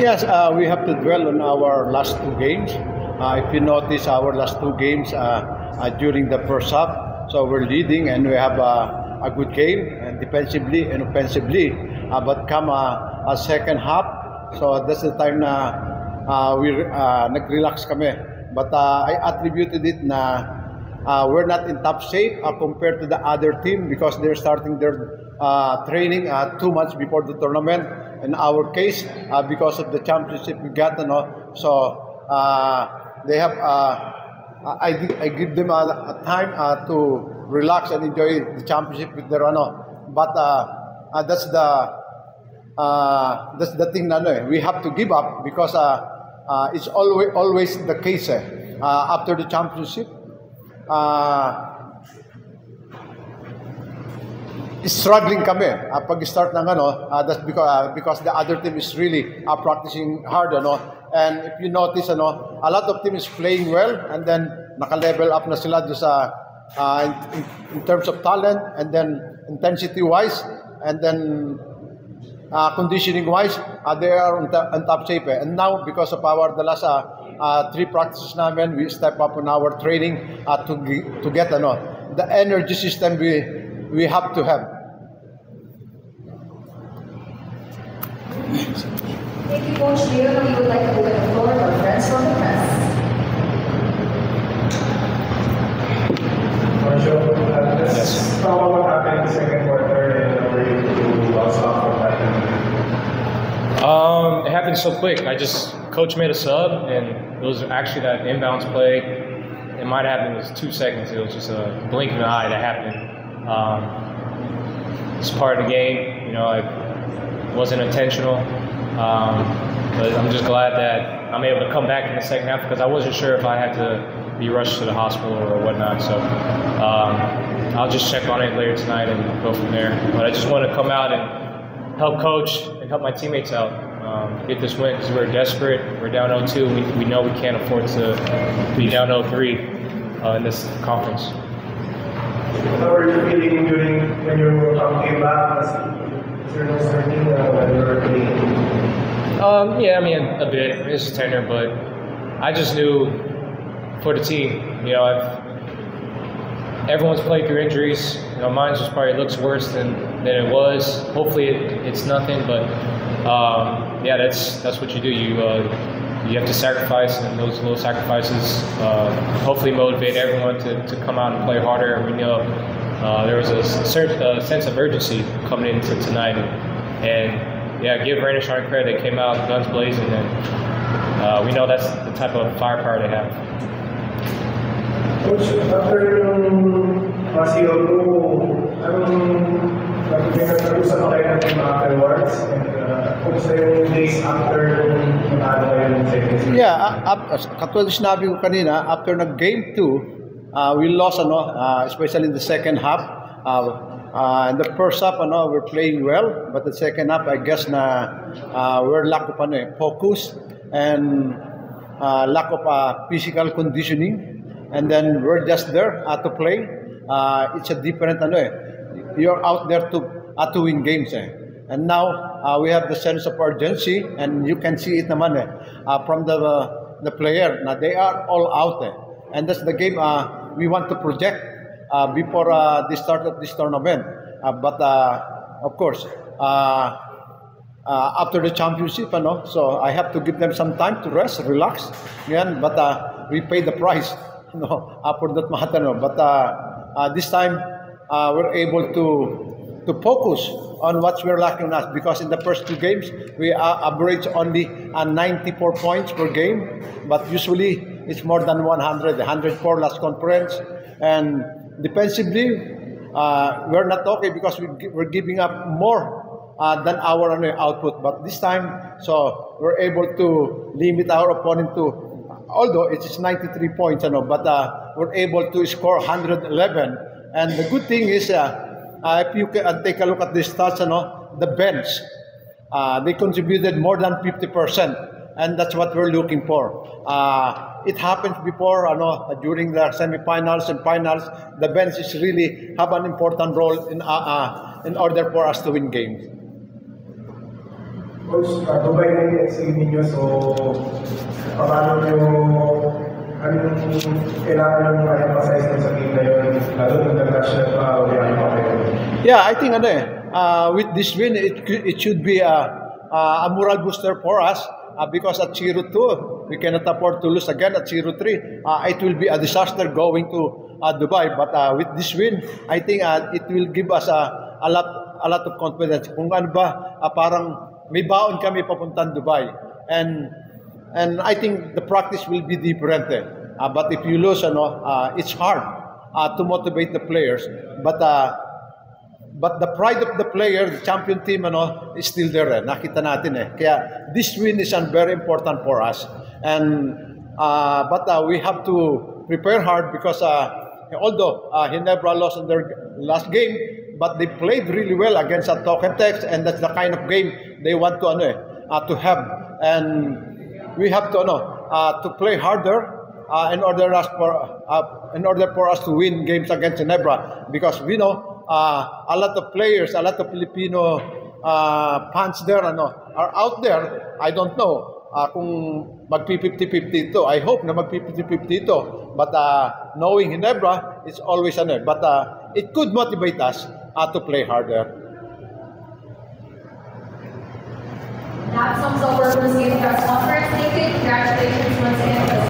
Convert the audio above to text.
Yes, we have to dwell on our last two games. If you notice, our last two games during the first half, so we're leading and we have a good game defensively and offensively. But come a second half, so that's the time na we nag-relax kami. But I attributed it na we're not in top shape compared to the other team because they're starting their training 2 months before the tournament. In our case, because of the championship we got, so they have. I give them a time to relax and enjoy the championship with their but that's the thing na we have to give up because it's always the case after the championship. Struggling kami pag-start ng that's because the other team is really practicing hard and if you notice a lot of teams playing well and then naka-level up na sila sa in terms of talent and then intensity wise and then conditioning wise they are on top shape and now because of the last 3 practices namin we step up on our training to get the energy system we have to have. Thank you, Coach Leo. We would like to open the floor for friends from the press. Let's talk about what happened in the second quarter and were you to lost off for that? It happened so quick. Coach made a sub, and it was actually that inbounds play. It might have happened in 2 seconds. It was just a blink of an eye that happened. It's part of the game. It wasn't intentional. But I'm just glad that I'm able to come back in the second half because I wasn't sure if I had to be rushed to the hospital or whatnot. So I'll just check on it later tonight and go from there. But I just want to come out and help coach and help my teammates out. Get this win because we're desperate. We're down 0-2. We know we can't afford to be down 0-3 in this conference. How were you feeling when you came back? Is there no starting when you were playing? Yeah, I mean a bit. It's tender, but I just knew for the team. Everyone's played through injuries. Mine just probably looks worse than it was. Hopefully it's nothing, but yeah, that's what you do. You have to sacrifice, and those little sacrifices hopefully motivate everyone to come out and play harder. And we know there was a certain sense of urgency coming into tonight, and yeah, give Rain and Shine credit. They came out guns blazing, and we know that's the type of firepower they have. Coach, after yung CL2, nag-usap na kayo ng team afterwards and kumusta yung days after yung matalo kayo ng second season? Yeah, katulad sinabi ko kanina, after nag-game 2, we lost, especially in the second half. In the first half, we're playing well, but the second half, I guess na we're lack of focus and lack of physical conditioning. And then we're just there to play. It's a different you're out there to win games. And now we have the sense of urgency, and you can see it naman from the player. Now they are all out and that's the game we want to project before the start of this tournament. But of course, after the championship, so I have to give them some time to rest, relax. But we pay the price. For that matter, but this time we're able to focus on what we're lacking us because in the first 2 games we average only 94 points per game, but usually it's more than 100, 104 last conference. And defensively, we're not okay because we're giving up more than our output. But this time, so we're able to limit our opponent to. Although it is 93 points, but we're able to score 111. And the good thing is, if you can take a look at the stats, the bench, they contributed more than 50%. And that's what we're looking for. It happens before, during the semifinals and finals, the bench is really have an important role in order for us to win games. Coach, Dubai na yung next game ninyo, so paano nyo, anong kailangan nyo ma-emphasize sa game na yun, lalo ng national pa, Yeah, I think with this win, it should be a moral booster for us because at 0-2, we cannot afford to lose again at 0-3. It will be a disaster going to Dubai. But with this win, I think it will give us a lot of confidence. Kung ano ba, parang may baon kami papuntang Dubai. And I think the practice will be different. But if you lose, it's hard to motivate the players. But the pride of the player, the champion team, is still there. Nakita natin. Kaya this win is very important for us. But we have to prepare hard because although Ginebra lost in their last game, but they played really well against Tokentex, and that's the kind of game they want to have. And we have to play harder in order for us to win games against Ginebra, because we know a lot of players, a lot of Filipino fans there are out there. I don't know kung mag-50-50 ito. I hope na mag-50-50 ito. But knowing Ginebra, it's always but it could motivate us to play harder. That sums up our first game press conference. Thank you. Congratulations once again.